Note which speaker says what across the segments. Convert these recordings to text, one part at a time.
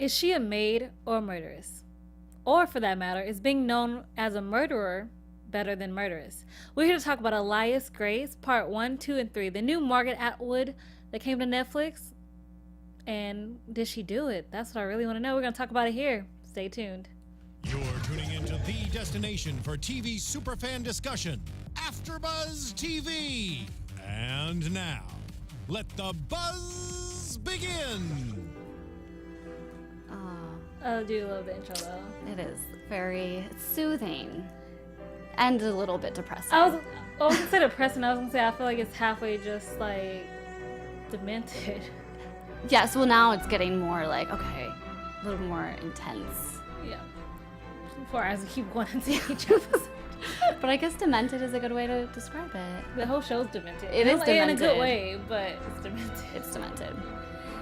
Speaker 1: Is she a maid or a murderess? Or, for that matter, is being known as a murderer better than murderess? We're here to talk about Alias Grace, part 1, 2, and 3. The new Margaret Atwood that came to Netflix. And did she do it? That's what I really want to know. We're going to talk about it here. Stay tuned.
Speaker 2: You're tuning into the destination for TV superfan discussion, AFTERBUZZ TV. And now, let the buzz begin.
Speaker 1: I do love the intro, though.
Speaker 3: It is very soothing and a little bit depressing.
Speaker 1: I was going to say depressing. I was going to say I feel like it's halfway just, like, demented.
Speaker 3: Yes, well, now it's getting more like, okay, a little more intense.
Speaker 1: Yeah. Before I keep going into each episode.
Speaker 3: But I guess demented is a good way to describe it.
Speaker 1: The whole show's demented.
Speaker 3: It is demented.
Speaker 1: In a good way, but it's demented.
Speaker 3: It's demented.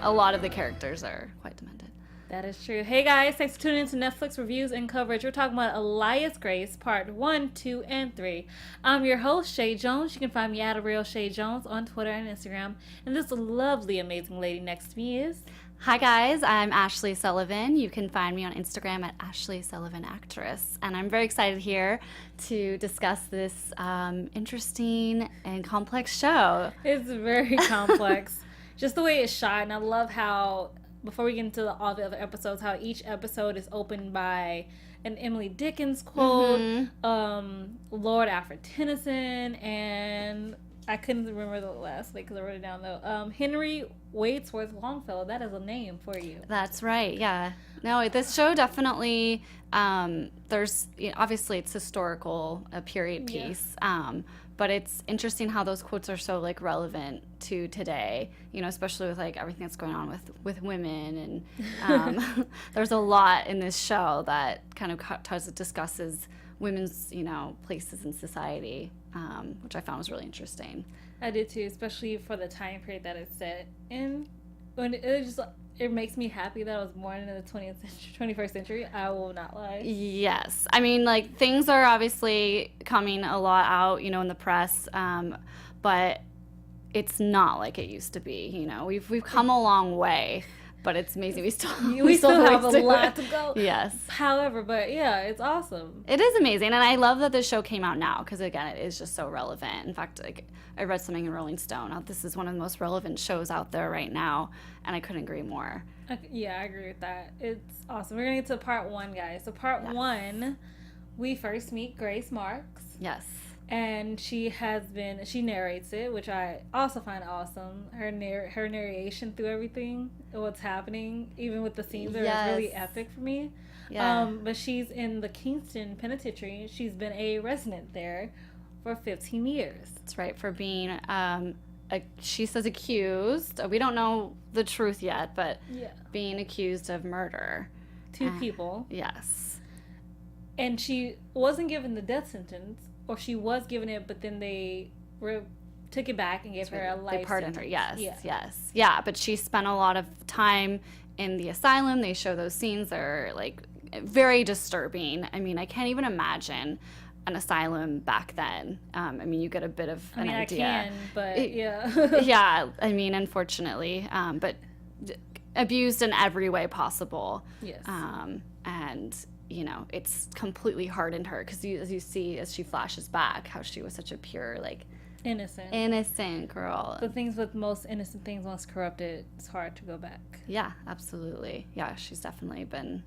Speaker 3: A lot of the characters are quite demented.
Speaker 1: That is true. Hey guys, thanks for tuning in to Netflix reviews and coverage. We're talking about Alias Grace, part 1, 2, and 3. I'm your host, Chae Jones. You can find me at Real Chae Jones on Twitter and Instagram. And this lovely, amazing lady next to me is...
Speaker 3: Hi guys, I'm Ashley Sullivan. You can find me on Instagram at Ashley Sullivan Actress. And I'm very excited here to discuss this interesting and complex show.
Speaker 1: It's very complex. Just the way it's shot. And I love how... Before we get into all the other episodes, how each episode is opened by an Emily Dickens quote, Lord Alfred Tennyson, and I couldn't remember the last because I wrote it down though. Henry Wadsworth Longfellow. That is a name for you.
Speaker 3: That's right. Yeah. No, this show definitely. There's obviously it's historical, a period piece. Yeah. But it's interesting how those quotes are so like relevant to today, especially with like everything that's going on with women. And there's a lot in this show that kind of discusses women's, places in society, which I found was really interesting.
Speaker 1: I did too, especially for the time period that it's set in. When it makes me happy that I was born in the 21st century. I will not lie.
Speaker 3: Yes. I mean, like, things are obviously coming a lot out, in the press, but it's not like it used to be, We've come a long way, but it's amazing. We still
Speaker 1: have a lot to go.
Speaker 3: Yes.
Speaker 1: However, but yeah, it's awesome.
Speaker 3: It is amazing, and I love that this show came out now because, again, it is just so relevant. In fact, I read something in Rolling Stone. This is one of the most relevant shows out there right now, and I couldn't agree more.
Speaker 1: Yeah, I agree with that. It's awesome. We're going to get to part 1, guys. So part 1, we first meet Grace Marks.
Speaker 3: Yes.
Speaker 1: And she narrates it, which I also find awesome. Her narration through everything, what's happening, even with the scenes that are really epic for me. Yeah. But she's in the Kingston Penitentiary. She's been a resident there for 15 years.
Speaker 3: That's right, for being, she says accused. We don't know the truth yet, but being accused of murder.
Speaker 1: 2 people.
Speaker 3: Yes.
Speaker 1: And she wasn't given the death sentence. Or she was given it, but then they took it back and gave her a life sentence. They pardoned her,
Speaker 3: yes. Yeah, but she spent a lot of time in the asylum. They show those scenes. They're, like, very disturbing. I mean, I can't even imagine an asylum back then. I mean, you get a bit of an idea.
Speaker 1: I can, but yeah.
Speaker 3: Yeah, I mean, unfortunately. But abused in every way possible.
Speaker 1: Yes.
Speaker 3: And... it's completely hardened her because as you see as she flashes back how she was such a pure, like, innocent girl.
Speaker 1: The things with most innocent things, once corrupted, it's hard to go back.
Speaker 3: Yeah, absolutely. Yeah, she's definitely been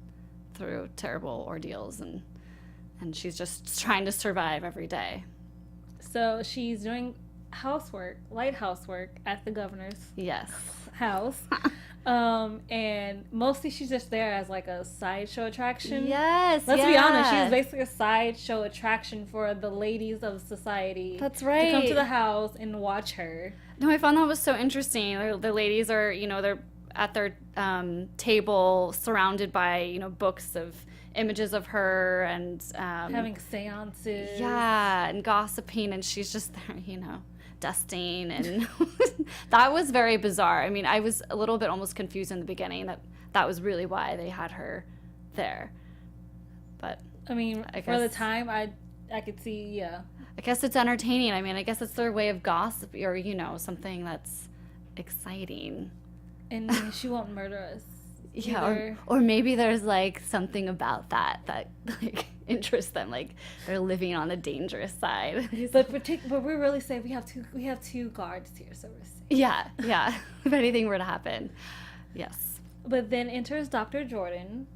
Speaker 3: through terrible ordeals and she's just trying to survive every day.
Speaker 1: So she's doing light housework at the governor's house. And mostly she's just there as like a sideshow attraction.
Speaker 3: Yes.
Speaker 1: Let's be honest, she's basically a sideshow attraction for the ladies of society.
Speaker 3: That's right.
Speaker 1: To come to the house and watch her.
Speaker 3: No, I found that was so interesting. The ladies are, they're at their table surrounded by, books of images of her and
Speaker 1: having seances.
Speaker 3: Yeah, and gossiping, and she's just there, dusting, and that was very bizarre. I mean, I was a little bit almost confused in the beginning that was really why they had her there. But
Speaker 1: I mean, for the time, I could see, yeah.
Speaker 3: I guess it's entertaining. I mean, I guess it's their way of gossip or, something that's exciting.
Speaker 1: And she won't murder us.
Speaker 3: Yeah, or maybe there's like something about that like interests them, like they're living on the dangerous side.
Speaker 1: But we're really safe. We have two guards here, so we're safe.
Speaker 3: Yeah. If anything were to happen, yes.
Speaker 1: But then enters Dr. Jordan.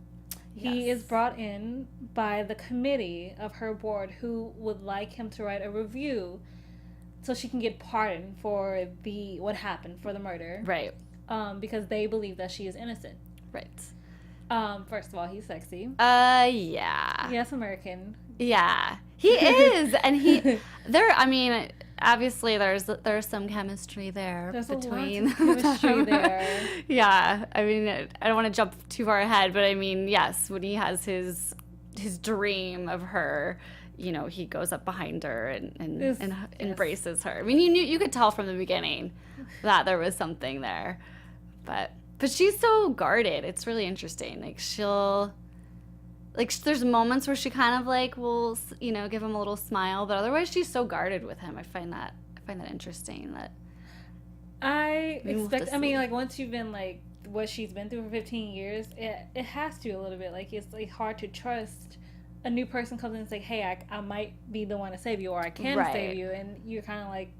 Speaker 1: He is brought in by the committee of her board, who would like him to write a review so she can get pardoned for what happened, for the murder.
Speaker 3: Right.
Speaker 1: Because they believe that she is innocent.
Speaker 3: Right.
Speaker 1: First of all, he's sexy.
Speaker 3: Yeah.
Speaker 1: Yes, American.
Speaker 3: Yeah. He is. And I mean, obviously there's some chemistry there between
Speaker 1: a lot of chemistry there.
Speaker 3: Yeah. I mean, I don't want to jump too far ahead, but I mean, yes, when he has his dream of her, you know, he goes up behind her and embraces her. I mean, you could tell from the beginning that there was something there. But she's so guarded. It's really interesting. There's moments where she kind of like will, you know, give him a little smile, but otherwise she's so guarded with him. I find that interesting. That
Speaker 1: like once you've been like what she's been through for 15 years, it has to a little bit. Like it's like hard to trust a new person comes in and say, hey, I might be the one to save you, or I can save you, and you're kind of like,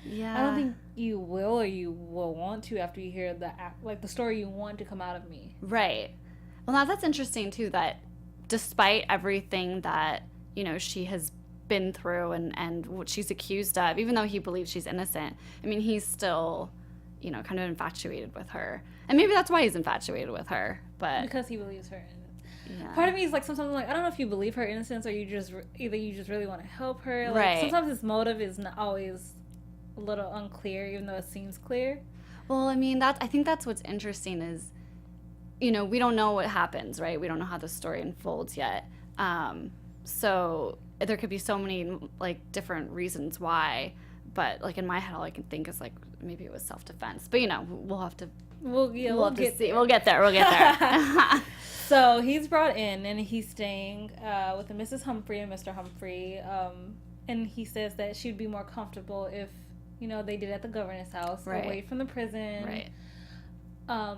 Speaker 1: I don't think you will, or you will want to after you hear the story you want to come out of me. Right.
Speaker 3: Well, now that's interesting too, that despite everything that, you know, she has been through and what she's accused of, even though he believes she's innocent, I mean, he's still, you know, kind of infatuated with her. And maybe that's why he's infatuated with her, but...
Speaker 1: Because he believes her.
Speaker 3: Yeah.
Speaker 1: Part of me is like, sometimes like, I don't know if you believe her innocence, or you just really want to help her. Like,
Speaker 3: right.
Speaker 1: Sometimes his motive is not always a little unclear, even though it seems clear.
Speaker 3: Well, I mean, I think that's what's interesting is, you know, we don't know what happens, right? We don't know how the story unfolds yet. So there could be so many, like, different reasons why. But, like, in my head, all I can think is, like, maybe it was self-defense. But, you know, we'll have to... We'll get there. We'll get there.
Speaker 1: So he's brought in, and he's staying with Mrs. Humphrey and Mr. Humphrey. And he says that she'd be more comfortable if, you know, they did at the governor's house, away from the prison.
Speaker 3: Right.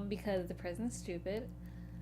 Speaker 1: Because the prison's stupid.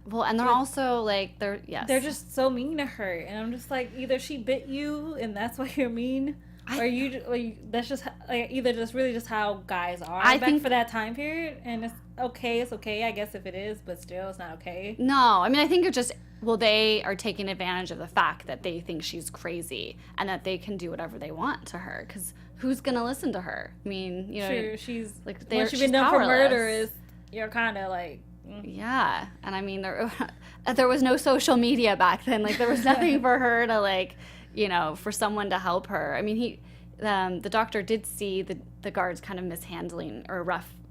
Speaker 3: Well, and they're also like, they're
Speaker 1: just so mean to her, and I'm just like, either she bit you and that's why you're mean, that's just like either just really just how guys are back for that time period, and it's okay, I guess, if it is, but still it's not okay.
Speaker 3: No, I mean, I think it's just, well, they are taking advantage of the fact that they think she's crazy and that they can do whatever they want to her, because who's gonna listen to her? I mean, you know,
Speaker 1: sure, she's like,
Speaker 3: once
Speaker 1: she's been done for murder, you're kind of like...
Speaker 3: Yeah, and I mean, there was no social media back then. Like, there was nothing for her to, like, you know, for someone to help her. I mean, the doctor did see the guards kind of mishandling or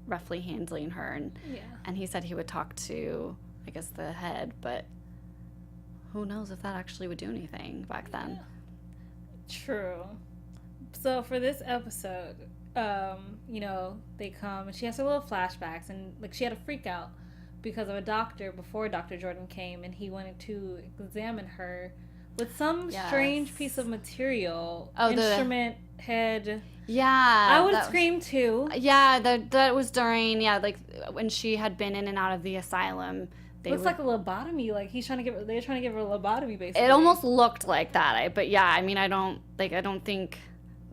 Speaker 3: roughly handling her, and he said he would talk to, I guess, the head, but who knows if that actually would do anything back then.
Speaker 1: True. So for this episode, you know, they come and she has her little flashbacks, and like she had a freak out because of a doctor before Dr. Jordan came, and he wanted to examine her with some strange piece of material, instrument head.
Speaker 3: Yeah,
Speaker 1: I would scream too.
Speaker 3: Yeah, that was during like when she had been in and out of the asylum.
Speaker 1: Looks like a lobotomy. Like they're trying to give her a lobotomy, basically.
Speaker 3: It almost looked like that. But yeah, I mean, I don't think.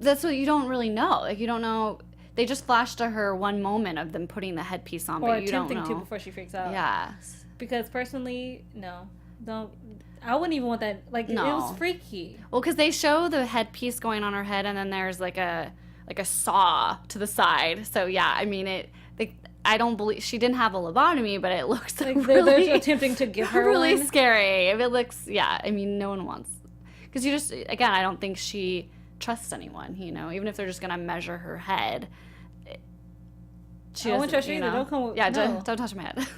Speaker 3: That's what you don't really know. Like, you don't know. They just flashed to her one moment of them putting the headpiece on, but you don't know.
Speaker 1: Or attempting to before she freaks out.
Speaker 3: Yeah.
Speaker 1: Because personally, no. Don't. I wouldn't even want that. Like, no. It was freaky.
Speaker 3: Well, because they show the headpiece going on her head, and then there's like a saw to the side. So yeah, I mean I don't believe she didn't have a lobotomy, but it looks like really,
Speaker 1: they're attempting to give her
Speaker 3: really
Speaker 1: one.
Speaker 3: Scary. If it looks, yeah. I mean, no one wants, because you just, again, I don't think she trusts anyone. You know, even if they're just gonna measure her head.
Speaker 1: I won't trust you either. Don't come with
Speaker 3: don't touch my head.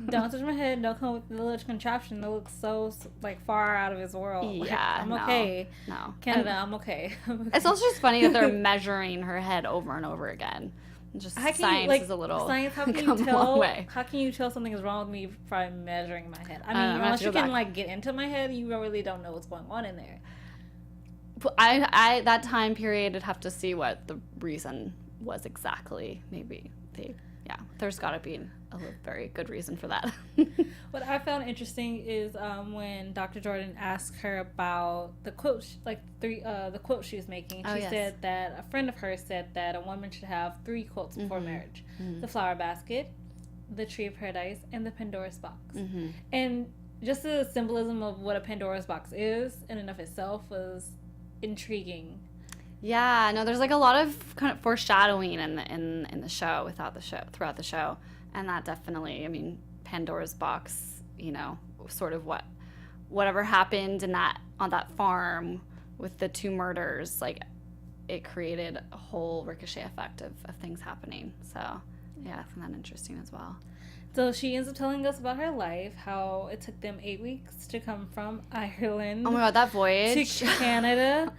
Speaker 1: Don't touch my head. Don't come with the little contraption that looks so like far out of his world.
Speaker 3: Yeah,
Speaker 1: I'm okay.
Speaker 3: No,
Speaker 1: Canada, I'm okay.
Speaker 3: It's also just funny that they're measuring her head over and over again. Just science is a little
Speaker 1: science. How can you tell something is wrong with me by measuring my head? I mean, unless you can like get into my head, you really don't know what's going on in there.
Speaker 3: I that time period, I'd have to see what the reason was exactly. Maybe they yeah, there's got to be a very good reason for that.
Speaker 1: What I found interesting is when Dr. Jordan asked her about the quote, the quote she was making. She said that a friend of hers said that a woman should have 3 quotes before marriage: the flower basket, the tree of paradise, and the Pandora's box. And just the symbolism of what a Pandora's box is in and of itself was intriguing.
Speaker 3: Yeah, no, there's like a lot of kind of foreshadowing in the show, throughout the show, and that definitely, I mean, Pandora's box, you know, sort of whatever happened on that farm with the 2 murders, like it created a whole ricochet effect of things happening. So yeah, I find that interesting as well.
Speaker 1: So she ends up telling us about her life, how it took them 8 weeks to come from Ireland.
Speaker 3: Oh my God, that voyage
Speaker 1: to Canada.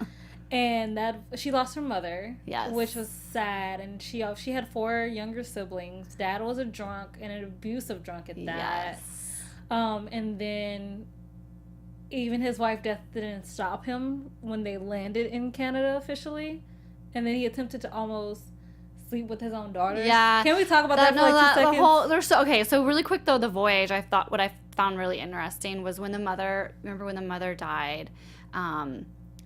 Speaker 1: And that she lost her mother,
Speaker 3: yes,
Speaker 1: which was sad. And she had 4 younger siblings. Dad was a drunk and an abusive drunk at that.
Speaker 3: Yes.
Speaker 1: And then even his wife's death didn't stop him when they landed in Canada officially. And then he attempted to almost sleep with his own daughter.
Speaker 3: Yeah.
Speaker 1: Can we talk about that for like 2 seconds?
Speaker 3: So really quick though, the voyage, what I found really interesting was when the mother died,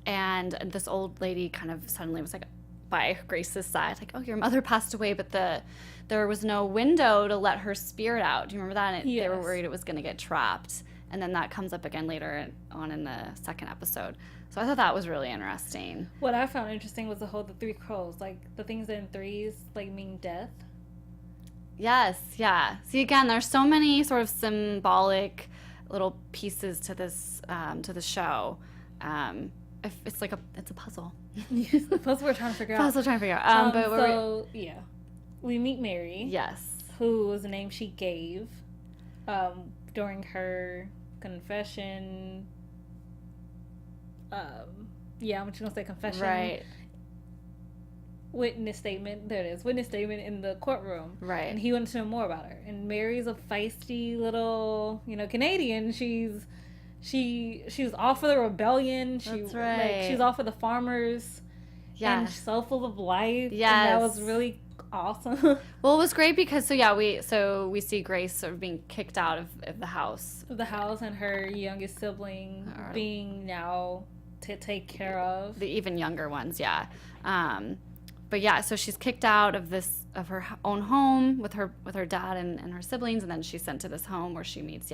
Speaker 3: and this old lady kind of suddenly was like by Grace's side, like, oh, your mother passed away, but there was no window to let her spirit out. Do you remember that? And they were worried it was going to get trapped. And then that comes up again later on in the 2nd episode. So I thought that was really interesting.
Speaker 1: What I found interesting was the 3 crows, like the things in 3s like mean death.
Speaker 3: Yes, yeah. See, again, there's so many sort of symbolic little pieces to this show. It's a puzzle.
Speaker 1: Yes, the puzzle we're trying to figure out. We meet Mary.
Speaker 3: Yes.
Speaker 1: Who was the name she gave during her confession. I'm just gonna say confession.
Speaker 3: Right.
Speaker 1: Witness statement. There it is. Witness statement in the courtroom.
Speaker 3: Right. And
Speaker 1: he wanted to know more about her. And Mary's a feisty little, Canadian. She was all for the rebellion.
Speaker 3: That's right.
Speaker 1: She was all for the farmers.
Speaker 3: Yeah.
Speaker 1: And so full of life.
Speaker 3: Yes.
Speaker 1: And that was really awesome.
Speaker 3: Well, it was great because we see Grace sort of being kicked out of the house.
Speaker 1: Of the house, and her youngest sibling being now to take care of.
Speaker 3: The even younger ones, yeah. But yeah, so she's kicked out of her own home with her dad and her siblings, and then she's sent to this home where she meets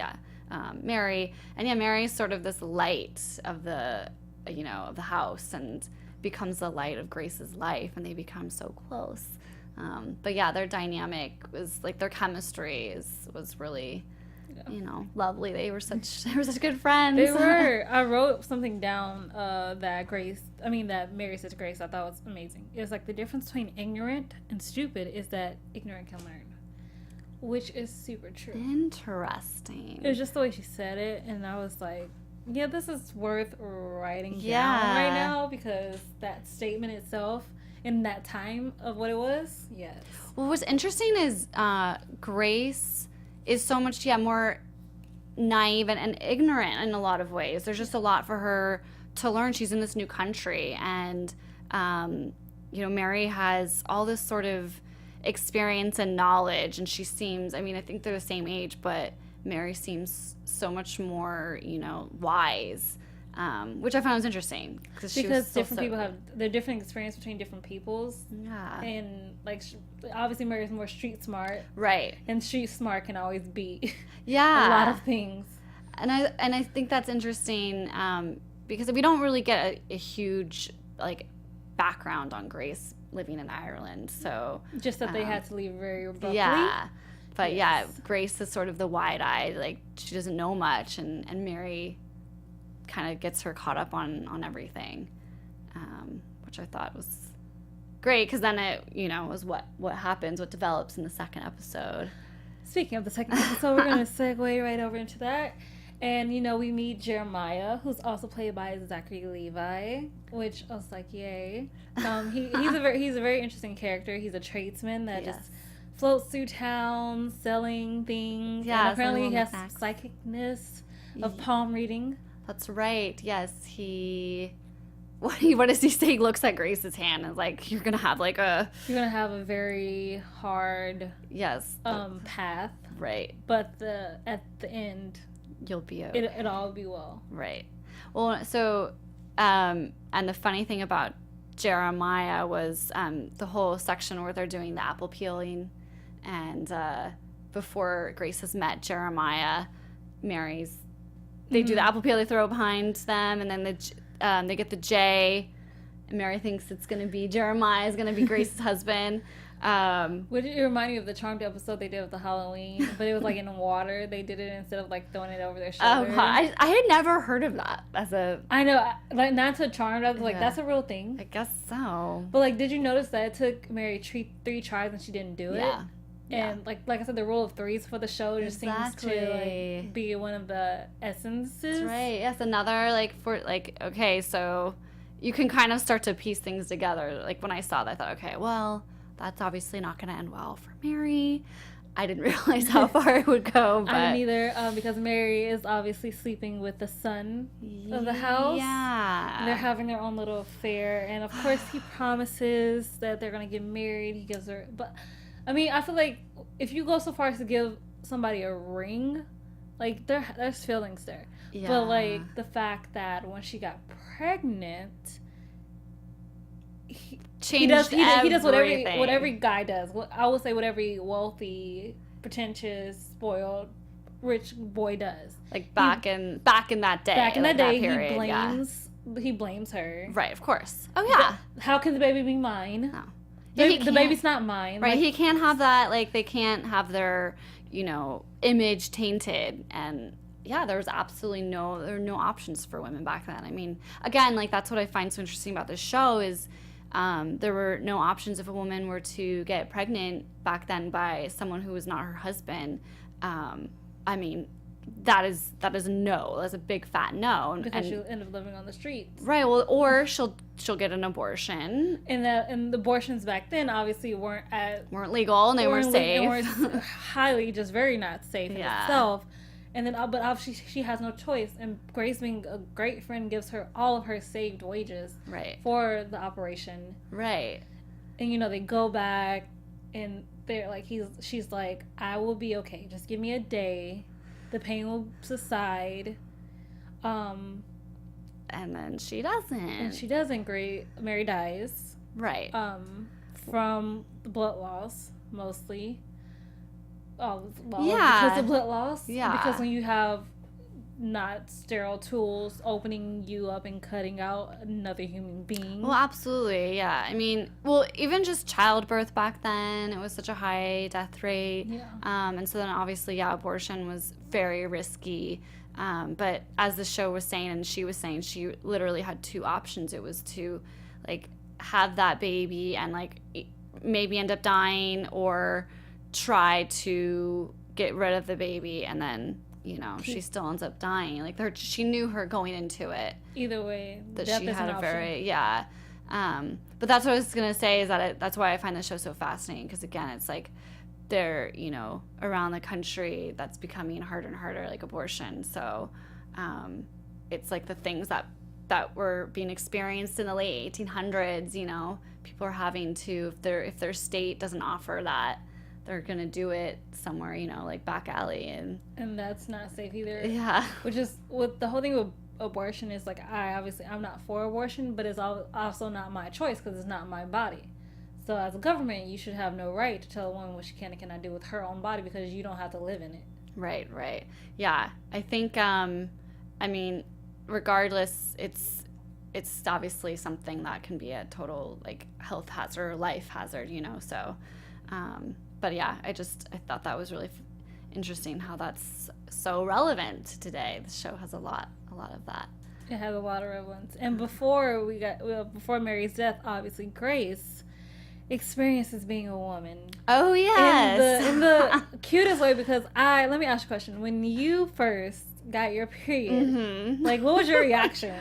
Speaker 3: Mary. And Mary's sort of this light of the house and becomes the light of Grace's life, and they become so close. But yeah, their dynamic was like, their chemistry was really lovely. They were such good friends.
Speaker 1: They were. I wrote something down that Mary said to Grace, I thought was amazing. It was like, the difference between ignorant and stupid is that ignorant can learn. Which is super true.
Speaker 3: Interesting.
Speaker 1: It was just the way she said it, and I was like, yeah, this is worth writing down right now, because that statement itself in that time of what it was, yes.
Speaker 3: Well, what's interesting is Grace is so much more naive and ignorant in a lot of ways. There's just a lot for her to learn. She's in this new country, and Mary has all this sort of experience and knowledge, and she seems, I think they're the same age, but Mary seems so much more wise, which I found was interesting, because
Speaker 1: different people have their different experience between different peoples.
Speaker 3: Yeah.
Speaker 1: And obviously Mary's more street smart,
Speaker 3: right? And
Speaker 1: street smart can always beat
Speaker 3: a
Speaker 1: lot of things.
Speaker 3: And I think that's interesting, because we don't really get a huge background on Grace living in Ireland. So
Speaker 1: just that they had to leave very abruptly.
Speaker 3: Yeah. But Grace is sort of the wide-eyed, she doesn't know much, and Mary kind of gets her caught up on everything, which I thought was great, because then it was what happens, what develops in the 2nd episode.
Speaker 1: Speaking of the 2nd episode, we're going to segue right over into that. And, we meet Jeremiah, who's also played by Zachary Levi, which I was like, yay. He's a very interesting character. He's a tradesman that just floats through town selling things. Yeah, and apparently he has psychicness of palm reading.
Speaker 3: That's right. Yes, he what does he say? He looks at Grace's hand and is like, you're gonna have like a
Speaker 1: very hard
Speaker 3: yes
Speaker 1: path,
Speaker 3: right?
Speaker 1: But at the end,
Speaker 3: you'll be okay.
Speaker 1: It'll all be well,
Speaker 3: right? Well, so and the funny thing about Jeremiah was the whole section where they're doing the apple peeling, and before Grace has met Jeremiah, Mary's. They do the apple peel, they throw it behind them, and then they get the J, and Mary thinks it's going to be Jeremiah is going to be Grace's husband.
Speaker 1: Which it reminded me of the Charmed episode they did with the Halloween, but it was like in water. They did it instead of like throwing it over their shoulder.
Speaker 3: I had never heard of that
Speaker 1: I know, like not to Charmed. I was like, that's a real thing.
Speaker 3: I guess so.
Speaker 1: But like, did you notice that it took Mary three tries and she didn't do it?
Speaker 3: Yeah.
Speaker 1: And like I said, the rule of threes for the show just seems to like, be one of the essences.
Speaker 3: That's right. Yes, another okay, so you can kind of start to piece things together. Like when I saw that, I thought, okay, well, that's obviously not going to end well for Mary. I didn't realize how far it would go. But...
Speaker 1: I didn't either, because Mary is obviously sleeping with the son of the house.
Speaker 3: Yeah.
Speaker 1: They're having their own little affair, and of course he promises that they're going to get married. He gives her, but I mean, I feel like if you go so far as to give somebody a ring, like there's feelings there. Yeah. But like the fact that when she got pregnant, he does what every guy does. I would say what every wealthy, pretentious, spoiled, rich boy does.
Speaker 3: Like back in that day.
Speaker 1: Back in that day,
Speaker 3: period,
Speaker 1: he blames her.
Speaker 3: Right, of course. Oh yeah.
Speaker 1: How can the baby be mine?
Speaker 3: No.
Speaker 1: The baby's not mine.
Speaker 3: Right, he can't have that. Like they can't have their image tainted. And yeah, there was absolutely there were no options for women back then. I mean, again, like that's what I find so interesting about this show is there were no options if a woman were to get pregnant back then by someone who was not her husband. I mean, that is a no. That's a big fat no.
Speaker 1: Because she'll end up living on the streets.
Speaker 3: Right. Well, or she'll get an abortion.
Speaker 1: And the abortions back then obviously weren't
Speaker 3: legal and they weren't safe.
Speaker 1: They were highly just very not safe in itself. And then, but obviously she has no choice. And Grace, being a great friend, gives her all of her saved wages for the operation.
Speaker 3: Right.
Speaker 1: And they go back, and they're like, she's like, I will be okay. Just give me a day. The pain will subside.
Speaker 3: And then she doesn't.
Speaker 1: And she doesn't. Mary dies.
Speaker 3: Right.
Speaker 1: From the blood loss, mostly.
Speaker 3: Yeah.
Speaker 1: Because of blood loss.
Speaker 3: Yeah.
Speaker 1: Because when you have not sterile tools opening you up and cutting out another human being.
Speaker 3: Well, absolutely, yeah. I mean, even just childbirth back then, it was such a high death rate.
Speaker 1: Yeah.
Speaker 3: And so then obviously, abortion was very risky. But as the show was saying, and she was saying, she literally had two options. It was to, have that baby and, maybe end up dying, or try to get rid of the baby and then she still ends up dying. She knew her going into it.
Speaker 1: Either way,
Speaker 3: that she had a very but that's what I was gonna say is that that's why I find the show so fascinating, because again, it's like they're around the country that's becoming harder and harder, like abortion. So it's like the things that were being experienced in the late 1800s. People are having to, if their state doesn't offer that, they're going to do it somewhere, like back alley. And
Speaker 1: that's not safe either.
Speaker 3: Yeah.
Speaker 1: Which is, what the whole thing with abortion is, I'm not for abortion, but it's also not my choice because it's not my body. So as a government, you should have no right to tell a woman what she can and cannot do with her own body because you don't have to live in it.
Speaker 3: Right. Yeah. I think, regardless, it's obviously something that can be a total, health hazard or life hazard, so... But yeah, I thought that was really interesting how that's so relevant today. The show has a lot of that.
Speaker 1: It has a lot of relevance. And before Mary's death, obviously Grace experiences being a woman.
Speaker 3: Oh yes,
Speaker 1: in the cutest way. Because let me ask you a question. When you first got your period, what was your reaction?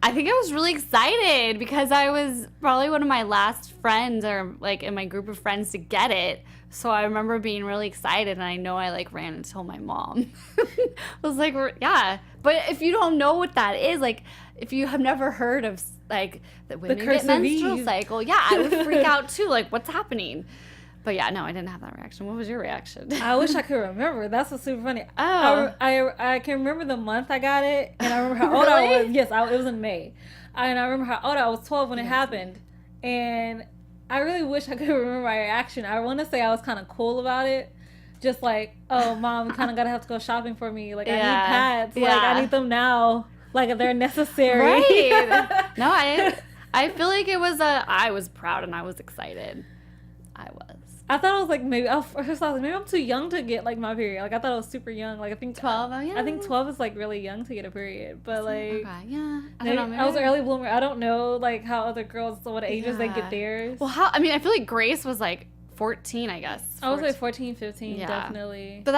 Speaker 3: I think I was really excited because I was probably one of my last friends or like in my group of friends to get it. So I remember being really excited, and I know I like ran and told my mom. I was like, yeah. But if you don't know what that is, like if you have never heard of like the women get menstrual cycle, yeah, I would freak out too. Like, what's happening? But yeah, no, I didn't have that reaction. What was your reaction?
Speaker 1: I wish I could remember. That's what's super funny.
Speaker 3: Oh.
Speaker 1: I can remember the month I got it, and I remember how old I was. Yes, it was in May. And I remember how old I was, 12 when it happened. And I really wish I could remember my reaction. I want to say I was kind of cool about it. Just like, oh, Mom, we kind of have to go shopping for me. Like, I need pads. Like, I need them now. Like, they're necessary.
Speaker 3: Right. No, I feel like I was proud and I was excited. I was.
Speaker 1: I thought it was like maybe I'm too young to get like my period. Like I thought I was super young. Like I think
Speaker 3: 12. Oh yeah.
Speaker 1: I think 12 is like really young to get a period. But like
Speaker 3: okay, yeah. I
Speaker 1: don't
Speaker 3: know.
Speaker 1: I was an early bloomer. I don't know like how other girls what ages they get theirs.
Speaker 3: Well, I mean, I feel like Grace was like 14, I guess. 14.
Speaker 1: I was like 14, 15, definitely.
Speaker 3: But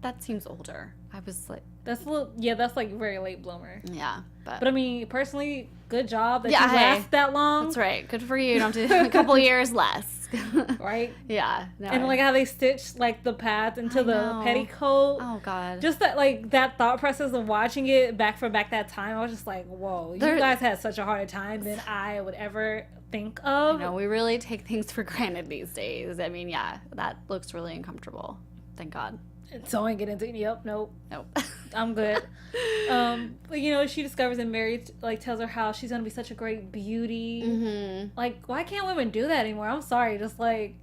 Speaker 3: that seems older. I was like
Speaker 1: that's like very late bloomer.
Speaker 3: Yeah.
Speaker 1: But I mean, personally, good job that you last that long.
Speaker 3: That's right. Good for you. You don't have to a couple years less.
Speaker 1: Right?
Speaker 3: Yeah. No.
Speaker 1: And like how they stitched like the pads into the petticoat.
Speaker 3: Oh God.
Speaker 1: Just that thought process of watching it back that time, I was just like, whoa, you guys had such a harder time than I would ever think of.
Speaker 3: I know, we really take things for granted these days. I mean, yeah, that looks really uncomfortable. Thank God.
Speaker 1: So I get into it. Yep, nope. I'm good. But you know, she discovers that Mary like tells her how she's gonna be such a great beauty. Mm-hmm. Like, why can't women do that anymore? I'm sorry, just like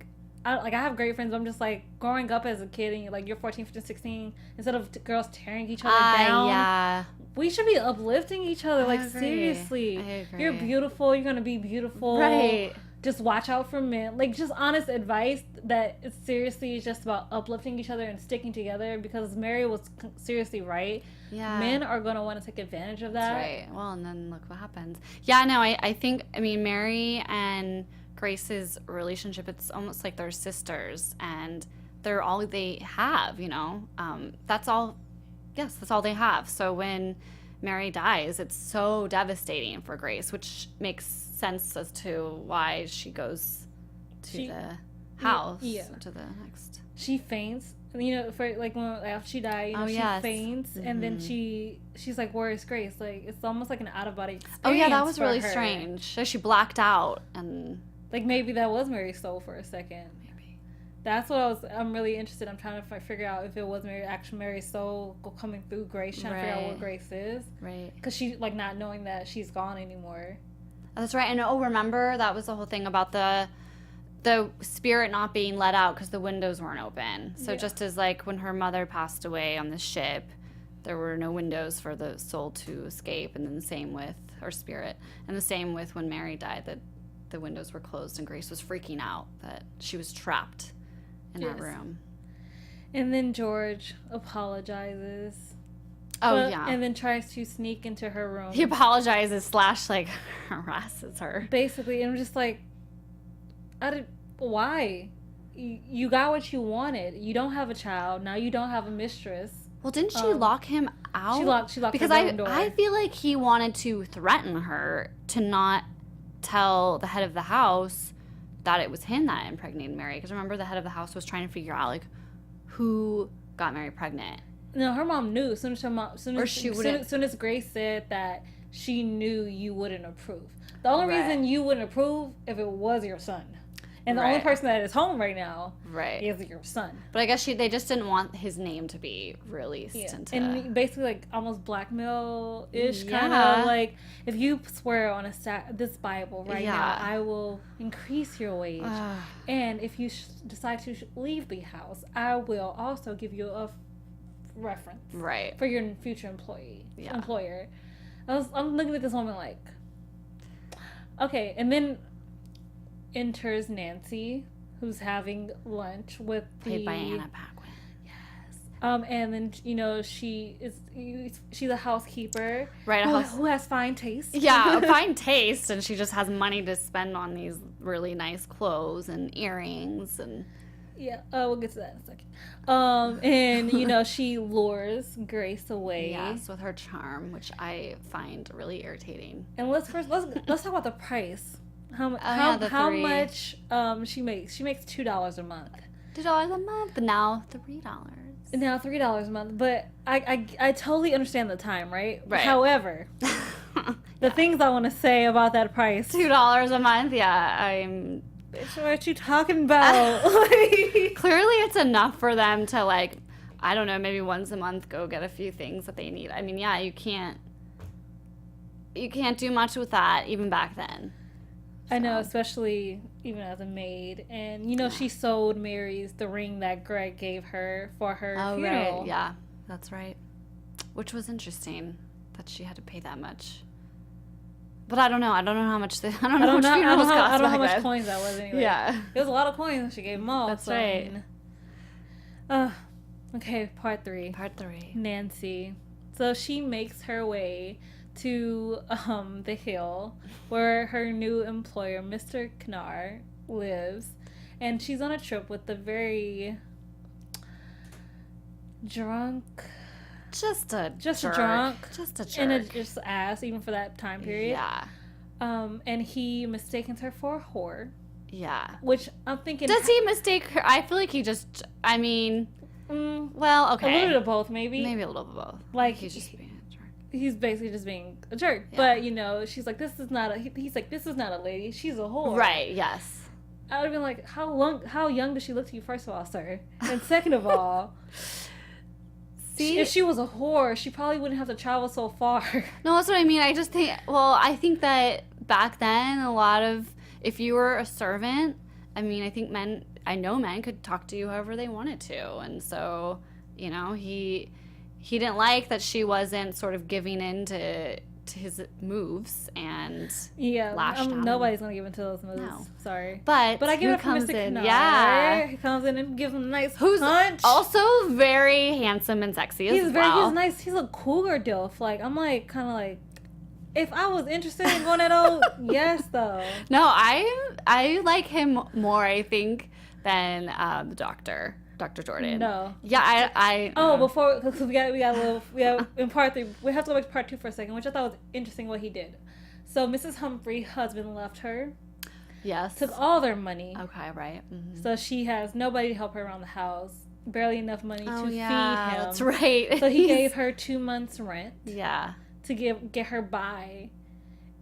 Speaker 1: I have great friends. But I'm just like growing up as a kid, and you're 14, 15, 16. Instead of girls tearing each other down,
Speaker 3: yeah,
Speaker 1: we should be uplifting each other.
Speaker 3: I
Speaker 1: like
Speaker 3: agree.
Speaker 1: Seriously,
Speaker 3: I agree.
Speaker 1: You're beautiful. You're gonna be beautiful.
Speaker 3: Right.
Speaker 1: Just watch out for men. Like, just honest advice that it's seriously just about uplifting each other and sticking together, because Mary was seriously right.
Speaker 3: Yeah.
Speaker 1: Men are going to want to take advantage of that.
Speaker 3: That's right. Well, and then look what happens. Yeah, no, I think, I mean, Mary and Grace's relationship, it's almost like they're sisters, and they're all they have, you know? That's all they have. So when Mary dies, it's so devastating for Grace, which makes sense as to why she goes to the house. Yeah. To the next.
Speaker 1: She faints. You know, for like after she died, she faints, mm-hmm. and then she's like, "Where is Grace?" Like it's almost like an out of body experience.
Speaker 3: Oh yeah, that was really strange. So she blacked out, and
Speaker 1: like maybe that was Mary's soul for a second. Maybe that's what I'm really interested. I'm trying to figure out if it was Mary's soul coming through Grace, trying to figure out what Grace is.
Speaker 3: Right.
Speaker 1: Because she like not knowing that she's gone anymore.
Speaker 3: That's right. And remember that was the whole thing about the spirit not being let out because the windows weren't open. So just as like when her mother passed away on the ship, there were no windows for the soul to escape, and then the same with her spirit, and the same with when Mary died, that the windows were closed and Grace was freaking out that she was trapped in that room. And
Speaker 1: then George apologizes. And then tries to sneak into her room.
Speaker 3: He apologizes / like harasses her.
Speaker 1: Basically, and I'm just like, why? You got what you wanted. You don't have a child. Now you don't have a mistress.
Speaker 3: Well, didn't she lock him out?
Speaker 1: She locked
Speaker 3: because
Speaker 1: her door.
Speaker 3: I feel like he wanted to threaten her to not tell the head of the house that it was him that impregnated Mary. Because remember, the head of the house was trying to figure out like who got Mary pregnant.
Speaker 1: No, her mom knew. As soon as Grace said that, she knew you wouldn't approve. The only reason you wouldn't approve if it was your son. And the only person that is home right now is your son.
Speaker 3: But I guess they just didn't want his name to be released.
Speaker 1: Yeah. And basically like almost blackmail-ish kind of like, if you swear on this Bible now, I will increase your wage. And if you decide to leave the house, I will also give you a reference for your future employer. I'm looking at this woman like, okay. And then enters Nancy, who's having lunch with
Speaker 3: played by Anna Paquin.
Speaker 1: Yes. And then she's a housekeeper, who has fine taste.
Speaker 3: Yeah, fine taste, and she just has money to spend on these really nice clothes and earrings and
Speaker 1: Yeah, we'll get to that in a second. And you know, she lures Grace away.
Speaker 3: Yes, with her charm, which I find really irritating.
Speaker 1: And let's talk about the price. How much she makes? She makes $2 a month.
Speaker 3: $2 a month, but now $3.
Speaker 1: Now $3 a month, but I totally understand the time, right?
Speaker 3: Right.
Speaker 1: However, the things I want to say about that price.
Speaker 3: $2 a month, yeah, I'm.
Speaker 1: Bitch, what you talking about?
Speaker 3: Clearly, it's enough for them to, like, I don't know, maybe once a month go get a few things that they need. I mean, yeah, you can't do much with that even back then.
Speaker 1: I know, especially even as a maid. And, you know, she sold Mary's the ring that Greg gave her for her funeral.
Speaker 3: Right. Yeah, that's right. Which was interesting that she had to pay that much. But I don't know. I don't know how much I don't know how much
Speaker 1: coins that was anyway.
Speaker 3: Yeah.
Speaker 1: It was a lot of coins. She gave them all.
Speaker 3: That's right.
Speaker 1: Okay, part 3.
Speaker 3: Part 3.
Speaker 1: Nancy. So she makes her way to the hill where her new employer, Mr. Knar, lives. And she's on a trip with the very drunk...
Speaker 3: Just a
Speaker 1: drunk.
Speaker 3: Just a jerk.
Speaker 1: And just ass, even for that time period.
Speaker 3: Yeah.
Speaker 1: And he mistakes her for a whore.
Speaker 3: Yeah.
Speaker 1: Which I'm thinking...
Speaker 3: Does he mistake her? I feel like he just... I mean... well, okay.
Speaker 1: A little bit of both, maybe.
Speaker 3: Maybe a little bit of both.
Speaker 1: Like,
Speaker 3: he's just being a jerk.
Speaker 1: He's basically just being a jerk. Yeah. But, you know, she's like, this is not a... He's like, this is not a lady. She's a whore.
Speaker 3: Right, yes.
Speaker 1: I would have been like, how young does she look to you, first of all, sir? And second of all... See, if she was a whore, she probably wouldn't have to travel so far.
Speaker 3: No, that's what I mean. I just think, I think that back then, a lot of, if you were a servant, I mean, I know men could talk to you however they wanted to. And so, you know, he didn't like that she wasn't sort of giving in to his moves and lashed out.
Speaker 1: Nobody's going to give in to those moves. No. Sorry.
Speaker 3: But
Speaker 1: I give it for Mr. Knar.
Speaker 3: Yeah.
Speaker 1: He comes in and gives him a nice
Speaker 3: Who's
Speaker 1: punch.
Speaker 3: Also very handsome and sexy as well.
Speaker 1: He's nice. He's a cougar dilf. Like, I'm like, kind of like, if I was interested in going at all, yes, though.
Speaker 3: No, I like him more, I think, than the doctor. Dr. Jordan.
Speaker 1: No.
Speaker 3: Yeah, I
Speaker 1: before, because we got in part 3, we have to go back to part 2 for a second, which I thought was interesting what he did. So Mrs. Humphrey's husband left her.
Speaker 3: Yes.
Speaker 1: Took all their money.
Speaker 3: Okay, right. Mm-hmm.
Speaker 1: So she has nobody to help her around the house. Barely enough money to feed him.
Speaker 3: That's right.
Speaker 1: So he gave her 2 months rent.
Speaker 3: Yeah.
Speaker 1: To get her by.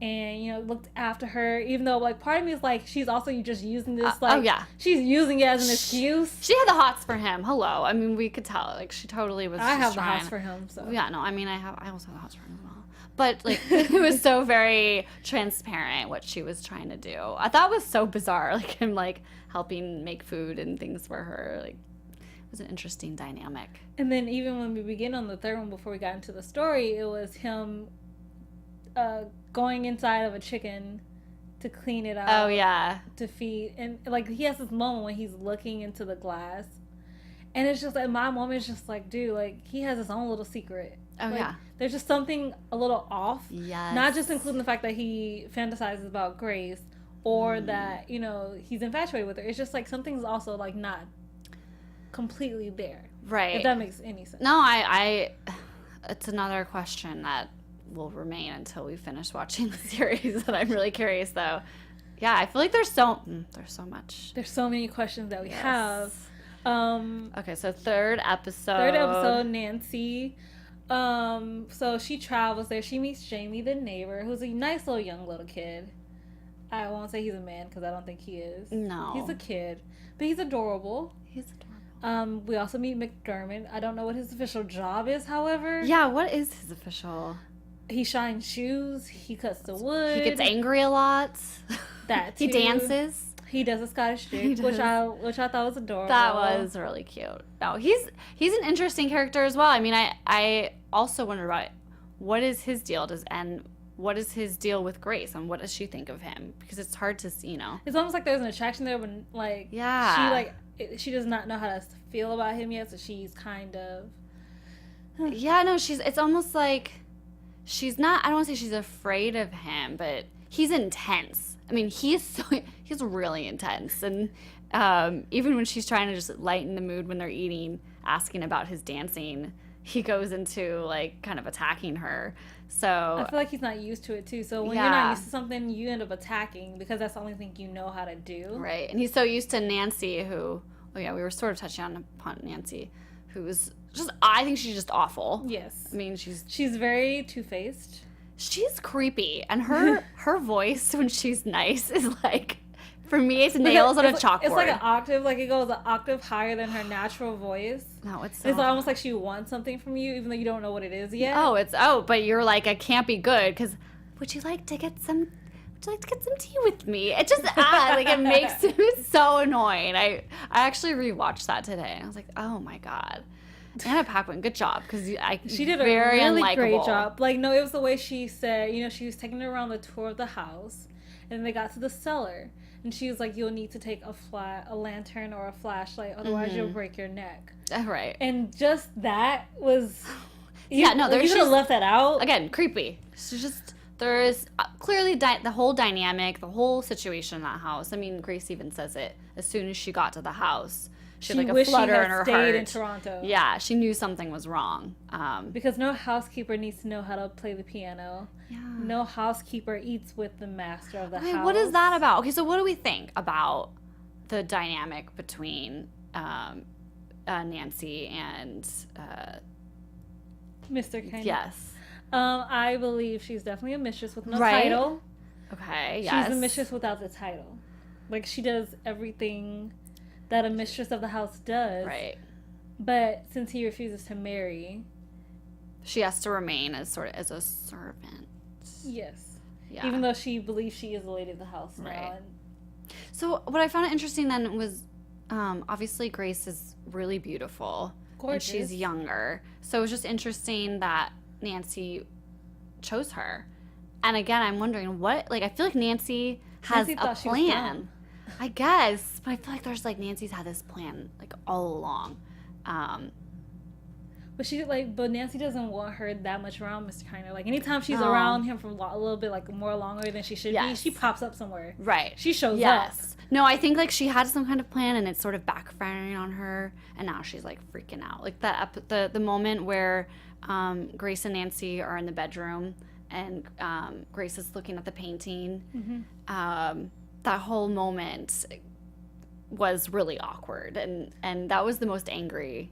Speaker 1: And, you know, looked after her, even though, like, part of me is like, she's also just using this, like, she's using it as an excuse.
Speaker 3: She had the hots for him. Hello. I mean, we could tell. Like, she totally was
Speaker 1: I have the hots for him, so.
Speaker 3: Yeah, no, I mean, I also have the hots for him as well. But, like, it was so very transparent what she was trying to do. I thought it was so bizarre, like, him, like, helping make food and things for her. Like, it was an interesting dynamic.
Speaker 1: And then even when we begin on the third one, before we got into the story, it was him going inside of a chicken to clean it out.
Speaker 3: Oh, yeah.
Speaker 1: To feed. And, like, he has this moment when he's looking into the glass. And it's just, like, my moment is just like, dude, like, he has his own little secret.
Speaker 3: Oh,
Speaker 1: like,
Speaker 3: yeah.
Speaker 1: There's just something a little off.
Speaker 3: Yes.
Speaker 1: Not just including the fact that he fantasizes about Grace or that, you know, he's infatuated with her. It's just, like, something's also, like, not completely there.
Speaker 3: Right.
Speaker 1: If that makes any sense.
Speaker 3: No, it's another question that will remain until we finish watching the series that I'm really curious though. Yeah, I feel like there's so much.
Speaker 1: There's so many questions that we have.
Speaker 3: Okay, so third episode,
Speaker 1: Nancy. So she travels there. She meets Jamie, the neighbor, who's a nice little kid. I won't say he's a man because I don't think he is.
Speaker 3: No.
Speaker 1: He's a kid, but he's adorable.
Speaker 3: He's adorable.
Speaker 1: We also meet McDermott. I don't know what his official job is, however.
Speaker 3: Yeah, what is his official?
Speaker 1: He shines shoes. He cuts the wood.
Speaker 3: He gets angry a lot.
Speaker 1: That too.
Speaker 3: He dances.
Speaker 1: He does a Scottish jig, which I thought was adorable.
Speaker 3: That was really cute. No, he's an interesting character as well. I mean, I also wonder about what is his deal and what is his deal with Grace and what does she think of him? Because it's hard to see, you know.
Speaker 1: It's almost like there's an attraction there, but like she does not know how to feel about him yet, so she's kind of.
Speaker 3: Yeah, no, it's almost like. She's not, I don't want to say she's afraid of him, but he's intense. I mean, he's really intense. And even when she's trying to just lighten the mood when they're eating, asking about his dancing, he goes into like kind of attacking her. So
Speaker 1: I feel like he's not used to it too. So when you're not used to something, you end up attacking because that's the only thing you know how to do.
Speaker 3: Right. And he's so used to Nancy, who, oh yeah, we were sort of touching upon Nancy, who's just, I think she's just awful.
Speaker 1: Yes.
Speaker 3: I mean,
Speaker 1: she's very two-faced.
Speaker 3: She's creepy, and her voice when she's nice is like, for me, it's nails on a chalkboard.
Speaker 1: It's like an octave, like it goes an octave higher than her natural voice.
Speaker 3: No, it's
Speaker 1: almost like she wants something from you, even though you don't know what it is yet.
Speaker 3: But you're like, I can't be good because would you like to get some tea with me? It just like it makes it so annoying. I actually rewatched that today, and I was like, oh my god. Anna Paquin, good job, because
Speaker 1: she did a really great job. Like, no, it was the way she said, she was taking her around the tour of the house, and then they got to the cellar, and she was like, you'll need to take a lantern or a flashlight, otherwise you'll break your neck.
Speaker 3: Right.
Speaker 1: And just that was...
Speaker 3: you
Speaker 1: should have left that out.
Speaker 3: Again, creepy. It's just, there is clearly the whole dynamic, the whole situation in that house. I mean, Grace even says it as soon as she got to the house. She had like a flutter in her heart.
Speaker 1: In Toronto.
Speaker 3: Yeah, she knew something was wrong.
Speaker 1: Because no housekeeper needs to know how to play the piano.
Speaker 3: Yeah.
Speaker 1: No housekeeper eats with the master of the house.
Speaker 3: What is that about? Okay, so what do we think about the dynamic between Nancy and
Speaker 1: Mr. Kane?
Speaker 3: Yes.
Speaker 1: I believe she's definitely a mistress with no title.
Speaker 3: Okay, yes.
Speaker 1: She's a mistress without the title. Like, she does everything that a mistress of the house does.
Speaker 3: Right.
Speaker 1: But since he refuses to marry,
Speaker 3: she has to remain as a servant.
Speaker 1: Yes.
Speaker 3: Yeah.
Speaker 1: Even though she believes she is the lady of the house now.
Speaker 3: Right. So what I found interesting then was, obviously Grace is really beautiful.
Speaker 1: Gorgeous.
Speaker 3: And she's younger. So it was just interesting that Nancy chose her. And again, I'm wondering I feel like Nancy has a plan. I guess, but I feel like there's Nancy's had this plan all along.
Speaker 1: But Nancy doesn't want her that much around Mr. Kiner. Anytime she's around him for a little bit more longer than she should be, she pops up somewhere.
Speaker 3: Right.
Speaker 1: She shows up.
Speaker 3: No, I think she had some kind of plan and it's sort of backfiring on her, and now she's freaking out. The moment where Grace and Nancy are in the bedroom and Grace is looking at the painting. Mm-hmm. That whole moment was really awkward, and that was the most angry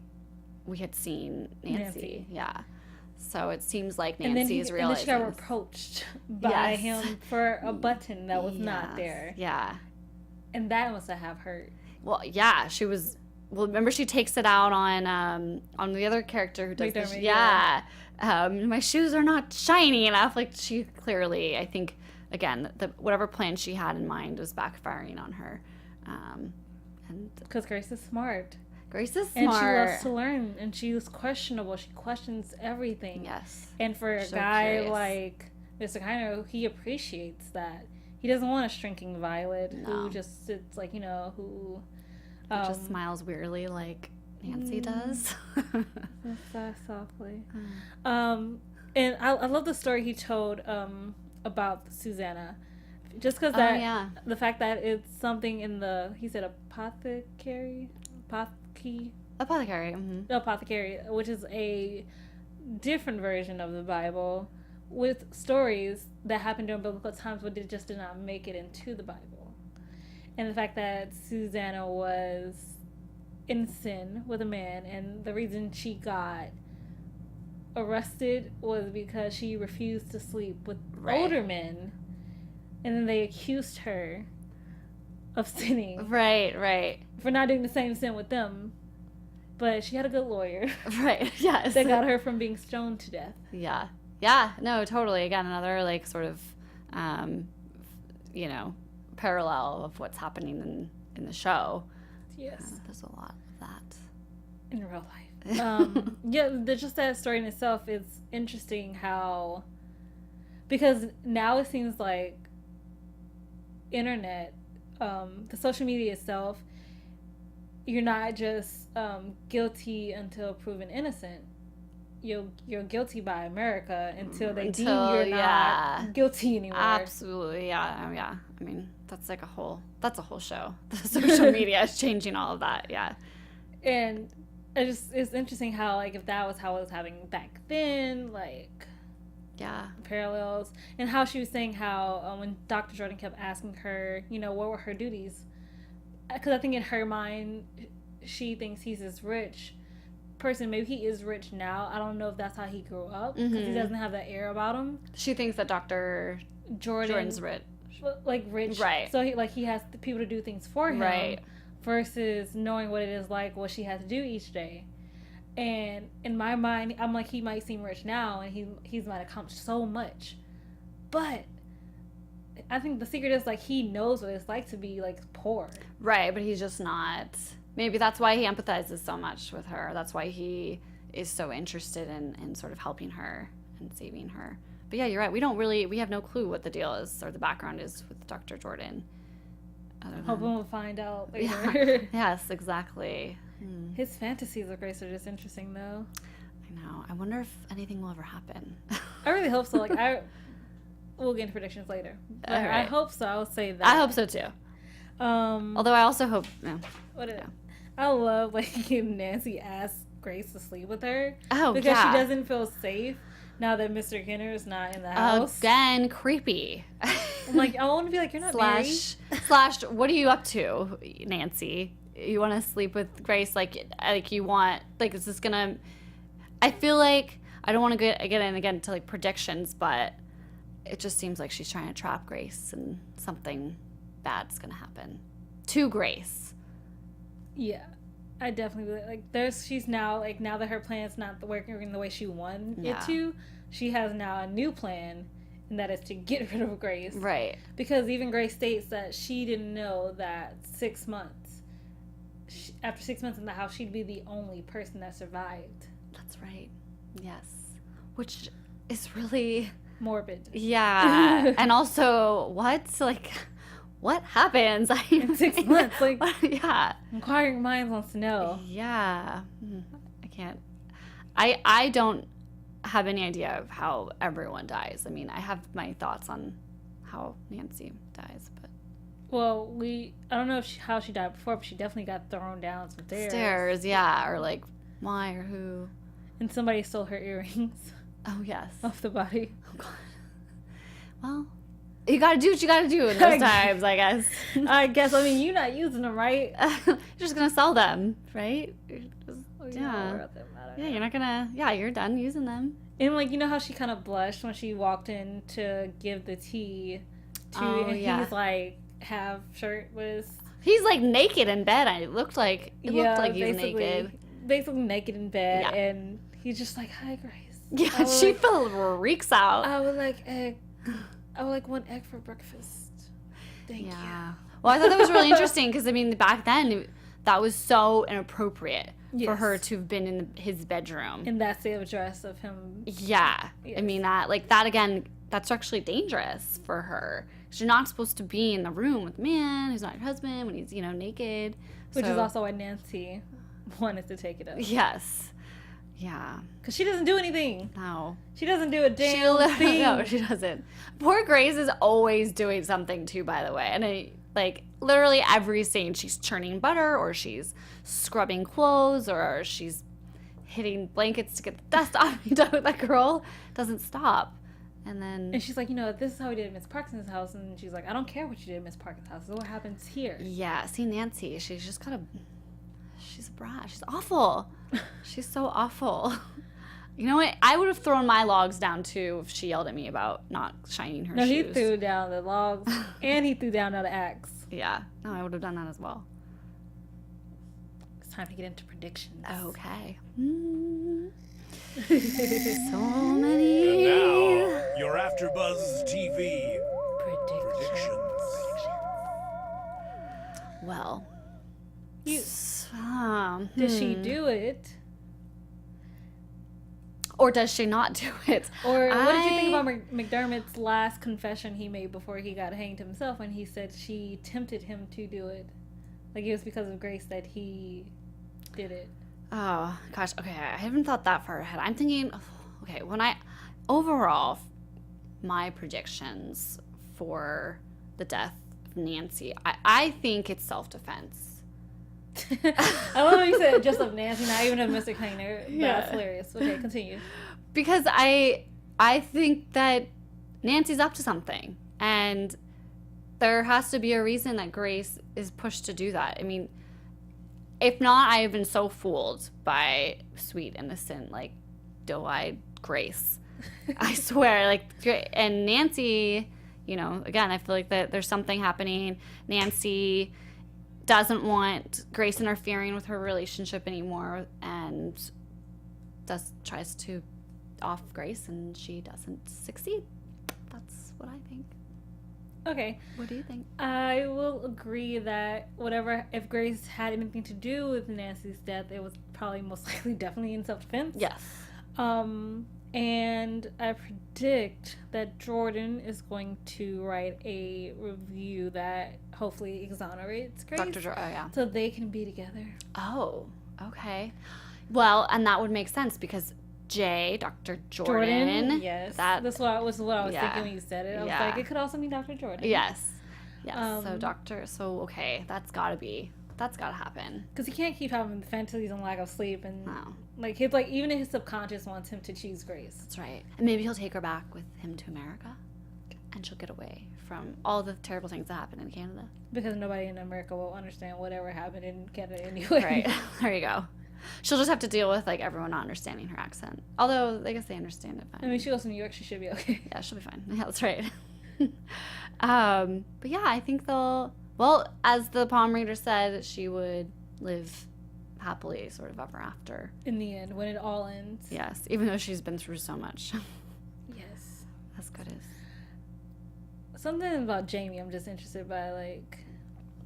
Speaker 3: we had seen Nancy. Yeah. So it seems like Nancy is realizing.
Speaker 1: And then she got reproached by him for a button that was not there.
Speaker 3: Yeah. And
Speaker 1: that must have hurt.
Speaker 3: Well, yeah, she was. Well, remember she takes it out on the other character who does this. Yeah. My shoes are not shiny enough. She clearly, I think, again, whatever plan she had in mind was backfiring on her.
Speaker 1: Because Grace is smart.
Speaker 3: Grace is smart.
Speaker 1: And she loves to learn. And she was questionable. She questions everything.
Speaker 3: Yes.
Speaker 1: And for a guy like Mr. Kiner, he appreciates that. He doesn't want a shrinking violet who just sits who
Speaker 3: just smiles weirdly like Nancy does.
Speaker 1: So softly. And I love the story he told about Susanna, just because the fact that it's something in he said apothecary, which is a different version of the Bible with stories that happened during biblical times, but it just did not make it into the Bible. And the fact that Susanna was in sin with a man, and the reason she got arrested was because she refused to sleep with older men, and then they accused her of sinning.
Speaker 3: Right.
Speaker 1: For not doing the same sin with them. But she had a good lawyer.
Speaker 3: Right, yes.
Speaker 1: That got her from being stoned to death.
Speaker 3: Yeah. Yeah, no, totally. Again, another sort of parallel of what's happening in the show.
Speaker 1: Yes.
Speaker 3: There's a lot of that.
Speaker 1: In real life. Just that story in itself is interesting how, because now it seems like internet, the social media itself, you're not just guilty until proven innocent. you're guilty by America until they deem you're not guilty anymore.
Speaker 3: Absolutely, yeah, yeah. I mean, that's a whole show. The social media is changing all of that, yeah.
Speaker 1: And it's interesting how, like, if that was how it was happening back then, like,
Speaker 3: yeah,
Speaker 1: parallels, and how she was saying how when Dr. Jordan kept asking her, what were her duties, because I think in her mind she thinks he's this rich person. Maybe he is rich now. I don't know if that's how he grew up, because he doesn't have that air about him.
Speaker 3: She thinks that Dr. Jordan's rich,
Speaker 1: like rich,
Speaker 3: right?
Speaker 1: So he has the people to do things for him,
Speaker 3: right?
Speaker 1: Versus knowing what it is like, what she has to do each day. And in my mind, I'm like, he might seem rich now, and he's might accomplish so much, but I think the secret is, like, he knows what it's like to be, like, poor. Right,
Speaker 3: but he's just not. Maybe that's why he empathizes so much with her. That's why he is so interested in sort of helping her and saving her. But yeah, you're right. We have no clue what the deal is or the background is with Dr. Jordan.
Speaker 1: Hoping we'll find out later.
Speaker 3: Yeah. Yes, exactly.
Speaker 1: His fantasies of Grace are just interesting, though.
Speaker 3: I know. I wonder if anything will ever happen.
Speaker 1: I really hope so. Like, we'll get into predictions later. But right. I hope so. I'll say that.
Speaker 3: I hope so too. Although I also hope.
Speaker 1: I love, like, Nancy asked Grace to sleep with her.
Speaker 3: Oh,
Speaker 1: because she doesn't feel safe now that Mr. Kinner is not in the house.
Speaker 3: Again, creepy.
Speaker 1: I'm like, I want to be like, you're not married.
Speaker 3: / what are you up to, Nancy? You want to sleep with Grace? Like you want, like, is this gonna? I feel like I don't want to get into like predictions, but it just seems like she's trying to trap Grace, and something bad's gonna happen to Grace.
Speaker 1: Yeah, I definitely like. She's now, like, now that her plan's not working the way she wanted it to, she has now a new plan, and that is to get rid of Grace.
Speaker 3: Right.
Speaker 1: Because even Grace states that she didn't know that after 6 months in the house, she'd be the only person that survived.
Speaker 3: That's right. Yes. Which is really
Speaker 1: morbid.
Speaker 3: Yeah. And also, what happens
Speaker 1: in 6 months? Like,
Speaker 3: yeah.
Speaker 1: Inquiring minds wants to know.
Speaker 3: Yeah. I can't. I don't have any idea of how everyone dies. I mean, I have my thoughts on how Nancy dies, but.
Speaker 1: Well, I don't know how she died before, but she definitely got thrown down some stairs.
Speaker 3: Yeah, or like, why or who.
Speaker 1: And somebody stole her earrings.
Speaker 3: Oh, yes.
Speaker 1: Off the body.
Speaker 3: Oh, God. Well, you gotta do what you gotta do in those times, I guess.
Speaker 1: I guess. I mean, you're not using them, right?
Speaker 3: You're just gonna sell them, right?
Speaker 1: Yeah,
Speaker 3: you're not gonna. Yeah, you're done using them.
Speaker 1: And, like, you know how she kind of blushed when she walked in to give the tea to, he's like half shirtless.
Speaker 3: He's like naked in bed. It looked like he's naked.
Speaker 1: Basically naked in bed, and he's just like, "Hi, Grace."
Speaker 3: Yeah, she reeks out.
Speaker 1: I would like egg. I would like 1 egg for breakfast. Thank you.
Speaker 3: Well, I thought that was really interesting because, I mean, back then that was so inappropriate for her to have been in his bedroom.
Speaker 1: In that state of dress of him.
Speaker 3: Yeah. Yes. I mean, that again, that's actually dangerous for her. You're not supposed to be in the room with a man who's not your husband when he's,
Speaker 1: naked. Which is also why Nancy wanted to take it up.
Speaker 3: Yes. Yeah.
Speaker 1: Because she doesn't do anything.
Speaker 3: No.
Speaker 1: She doesn't do a damn thing.
Speaker 3: No, she doesn't. Poor Grace is always doing something too, by the way. And literally every scene, she's churning butter, or she's scrubbing clothes, or she's hitting blankets to get the dust off. That girl doesn't stop. And
Speaker 1: she's like, this is how we did at Miss Parkinson's house. And she's like, I don't care what you did at Miss Parkinson's house. This is what happens here.
Speaker 3: Yeah. See, Nancy, she's just she's a brat. She's awful. She's so awful. You know what? I would have thrown my logs down, too, if she yelled at me about not shining her shoes.
Speaker 1: No, he threw down the logs, and he threw down the axe.
Speaker 3: Yeah. No, I would have done that as well.
Speaker 1: It's time to get into predictions.
Speaker 3: Okay. So many.
Speaker 4: And now, your AfterBuzz TV predictions.
Speaker 3: Well,
Speaker 1: does she do it?
Speaker 3: Or does she not do it?
Speaker 1: Or what did you think about McDermott's last confession he made before he got hanged himself, when he said she tempted him to do it? Like, it was because of Grace that he did it.
Speaker 3: Oh, gosh. Okay, I haven't thought that far ahead. I'm thinking, okay, overall, my predictions for the death of Nancy, I think it's self-defense.
Speaker 1: I love when you said just of Nancy, not even of Mr. Kleiner. That's hilarious. Okay, continue.
Speaker 3: Because I think that Nancy's up to something, and there has to be a reason that Grace is pushed to do that. I mean, if not, I have been so fooled by sweet, innocent, like, doe-eyed Grace. I swear, like, and Nancy, you know, again, I feel like that there's something happening. Nancy doesn't want Grace interfering with her relationship anymore, and tries to off Grace, and she doesn't succeed. That's what I think.
Speaker 1: Okay.
Speaker 3: What do you think?
Speaker 1: I will agree that if Grace had anything to do with Nancy's death, it was probably most likely definitely in self-defense.
Speaker 3: Yes.
Speaker 1: And I predict that Jordan is going to write a review that hopefully exonerates Grace.
Speaker 3: Dr. Jordan, oh yeah.
Speaker 1: So they can be together.
Speaker 3: Oh, okay. Well, and that would make sense because Dr. Jordan.
Speaker 1: Yes. That was what I was thinking when you said it. I was like, it could also be Dr. Jordan.
Speaker 3: Yes. Okay, that's gotta happen.
Speaker 1: Because he can't keep having fantasies and lack of sleep, and even his subconscious wants him to choose Grace.
Speaker 3: That's right. And maybe he'll take her back with him to America, and she'll get away from all the terrible things that happen in Canada.
Speaker 1: Because nobody in America will understand whatever happened in Canada anyway.
Speaker 3: Right. There you go. She'll just have to deal with, like, everyone not understanding her accent. Although, I guess they understand it fine.
Speaker 1: I mean, she goes to New York, she should be okay.
Speaker 3: Yeah, she'll be fine. Yeah, that's right. But yeah, I think as the palm reader said, she would live happily sort of ever after.
Speaker 1: In the end, when it all ends.
Speaker 3: Yes, even though she's been through so much.
Speaker 1: Yes.
Speaker 3: As good as.
Speaker 1: Something about Jamie I'm just interested by, like,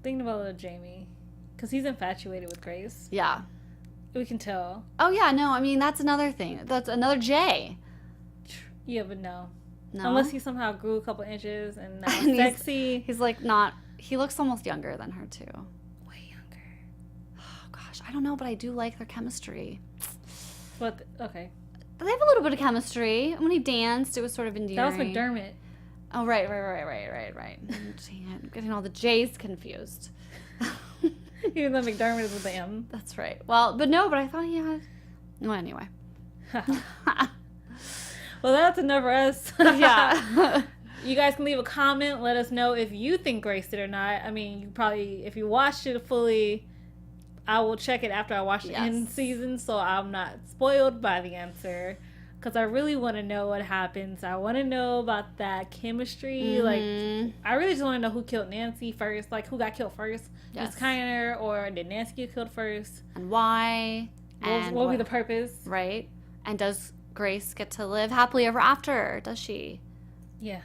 Speaker 1: thinking about little Jamie. Because he's infatuated with Grace.
Speaker 3: Yeah.
Speaker 1: We can tell.
Speaker 3: Oh, yeah, no, I mean, that's another thing. That's another J.
Speaker 1: Yeah, but no.
Speaker 3: No?
Speaker 1: Unless he somehow grew a couple inches and now sexy.
Speaker 3: He's like not, he looks almost younger than her, too.
Speaker 1: Way younger.
Speaker 3: Oh, gosh, I don't know, but I do like their chemistry.
Speaker 1: But, okay.
Speaker 3: They have a little bit of chemistry. When he danced, it was sort of endearing.
Speaker 1: That was McDermott.
Speaker 3: Oh, right. Dang it, I'm getting all the J's confused.
Speaker 1: Even though McDermott is with the M.
Speaker 3: That's right. Well, but I thought he had... Well, anyway.
Speaker 1: Well, that's enough for us.
Speaker 3: Yeah.
Speaker 1: You guys can leave a comment. Let us know if you think Grace did or not. I mean, you probably... If you watched it fully, I will check it after I watch the end season, so I'm not spoiled by the answer. Because I really want to know what happens. I want to know about that chemistry.
Speaker 3: Mm-hmm.
Speaker 1: Like, I really just want to know who killed Nancy first. Like, who got killed first?
Speaker 3: Yes.
Speaker 1: Miss Kiner, or did Nancy get killed first?
Speaker 3: And why?
Speaker 1: What will be the purpose?
Speaker 3: Right. And does Grace get to live happily ever after? Does she?
Speaker 1: Yeah.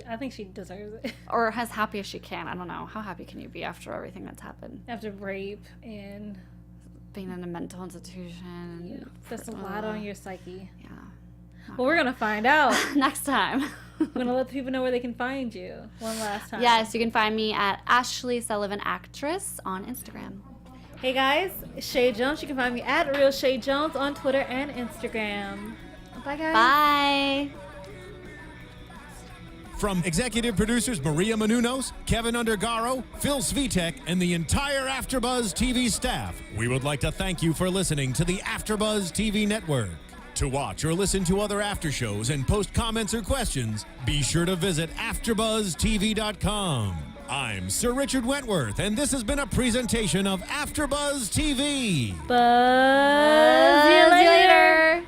Speaker 1: I think she deserves it.
Speaker 3: Or as happy as she can. I don't know. How happy can you be after everything that's happened?
Speaker 1: After rape and...
Speaker 3: being in a mental institution.
Speaker 1: Yeah, that's a lot on your psyche.
Speaker 3: Yeah.
Speaker 1: Well, we're going to find out.
Speaker 3: Next time.
Speaker 1: We're going to let people know where they can find you one last time.
Speaker 3: Yes, you can find me at Ashley Sullivan Actress on Instagram.
Speaker 1: Hey guys, Chae Jones. You can find me at Real Chae Jones on Twitter and Instagram. Bye guys.
Speaker 3: Bye.
Speaker 2: From executive producers Maria Menounos, Kevin Undergaro, Phil Svitek, and the entire AfterBuzz TV staff, we would like to thank you for listening to the AfterBuzz TV network. To watch or listen to other after shows and post comments or questions, be sure to visit AfterBuzzTV.com. I'm Sir Richard Wentworth, and this has been a presentation of AfterBuzz TV.
Speaker 1: Buzz you later.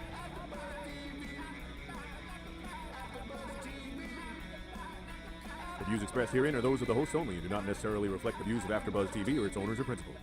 Speaker 5: The views expressed herein are those of the hosts only and do not necessarily reflect the views of AfterBuzz TV or its owners or principals.